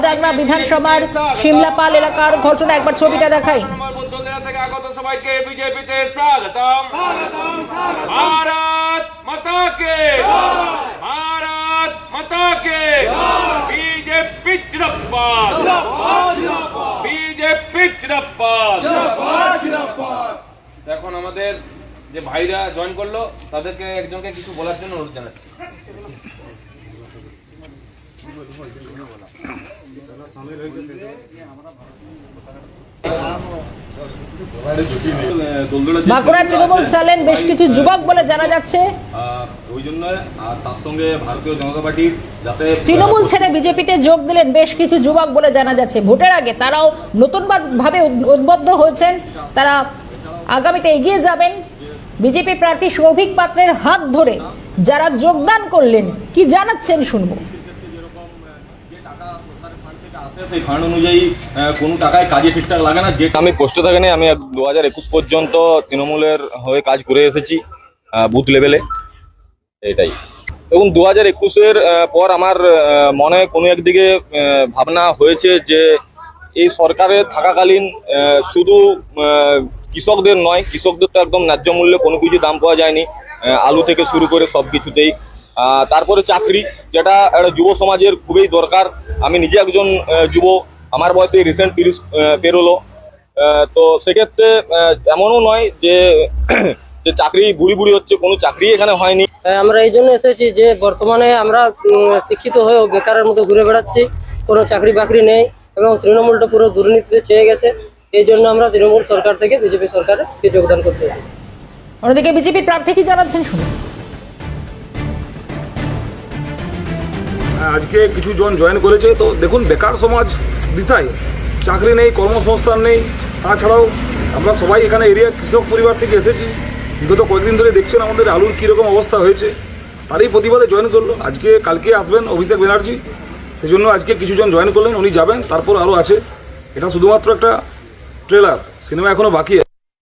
মালদাগড়া বিধানসভার শিমলাপাল এলাকার ঘটনা, একবার ছবিটা দেখাই। সবাইকে বিজেপিতে স্বাগতম। ভারত মাতা কে, ভারত মাতা কে, বিজেপি জিন্দাবাদ, বিজেপি জিন্দাবাদ। এখন আমাদের যে ভাইরা জয়েন করলো তাদেরকে একজনকে কিছু বলার জন্য অনুরোধ জানাচ্ছি। বাঁকুড়া তৃণমূল চালেন বেশ কিছু যুবক বলে জানা যাচ্ছে। ওই জন্য আর তার সঙ্গে ভারতীয় জনতা পার্টির যাতে তৃণমূল ছেড়ে বিজেপিতে যোগ দিলেন বেশ কিছু যুবক বলে জানা যাচ্ছে। ভোটের আগে তারাও নতুন ভাবে উদ্বুদ্ধ হয়েছেন, তারা আগামীতে এগিয়ে যাবেন। বিজেপি প্রার্থী সৌভিক পাত্রের হাত ধরে যারা যোগদান করলেন কি জানাচ্ছেন শুনবো। সেই ফান্ড অনুযায়ী কোনো টাকায় কাজে ঠিকঠাক লাগে না। যে আমি পোস্টে থাকে না, আমি 2021 পর্যন্ত তৃণমূলের হয়ে কাজ করে এসেছি বুথ লেভেলে, এটাই। এবং 2021-এর পর আমার মনে কোনো একদিকে ভাবনা হয়েছে যে এই সরকারের থাকাকালীন শুধু কৃষকদের নয়, কৃষকদের তো একদম ন্যায্য মূল্যে কোনো কিছু দাম পাওয়া যায়নি, আলু থেকে শুরু করে সব কিছুতেই। তারপরে চাকরি, যেটা একটা যুব সমাজের খুবই দরকার। আমি নিজে একজন যুব, আমার বয়সে রিসেন্ট 30 পেরোলো। তো সেক্ষেত্রে এমনও নয় যে যে চাকরি বুড়ি বুড়ি হচ্ছে, কোনো চাকরি এখানে হয়নি। আমরা এই জন্য এসেছি যে বর্তমানে আমরা শিক্ষিত হয়েও বেকারের মতো ঘুরে বেড়াচ্ছি, কোনো চাকরি বাকরি নেই এবং তৃণমূলটা পুরো দুর্নীতিতে ছেয়ে গেছে। এই জন্য আমরা তৃণমূল সরকার থেকে বিজেপি সরকারে যোগদান করতে এসেছি। অন্যদিকে বিজেপি প্রার্থী কি জানাচ্ছেন শুনুন। আজকে কিছু জন জয়েন করেছে। তো দেখুন, বেকার সমাজ দিশায় চাকরি নেই, কর্মসংস্থান নেই। তাছাড়াও আমরা সবাই এখানে এরিয়া কৃষক পরিবার থেকে এসেছি। বিগত কয়েকদিন ধরে দেখছেন আমাদের আলুর কীরকম অবস্থা হয়েছে, তারই প্রতিবাদে জয়েন করলো। আজকে কালকে আসবেন অভিষেক ব্যানার্জি, সেজন্য আজকে কিছু জন জয়েন করলেন, উনি যাবেন, তারপর আরও আছে। এটা শুধুমাত্র একটা ট্রেলার, সিনেমা এখনও বাকি আছে।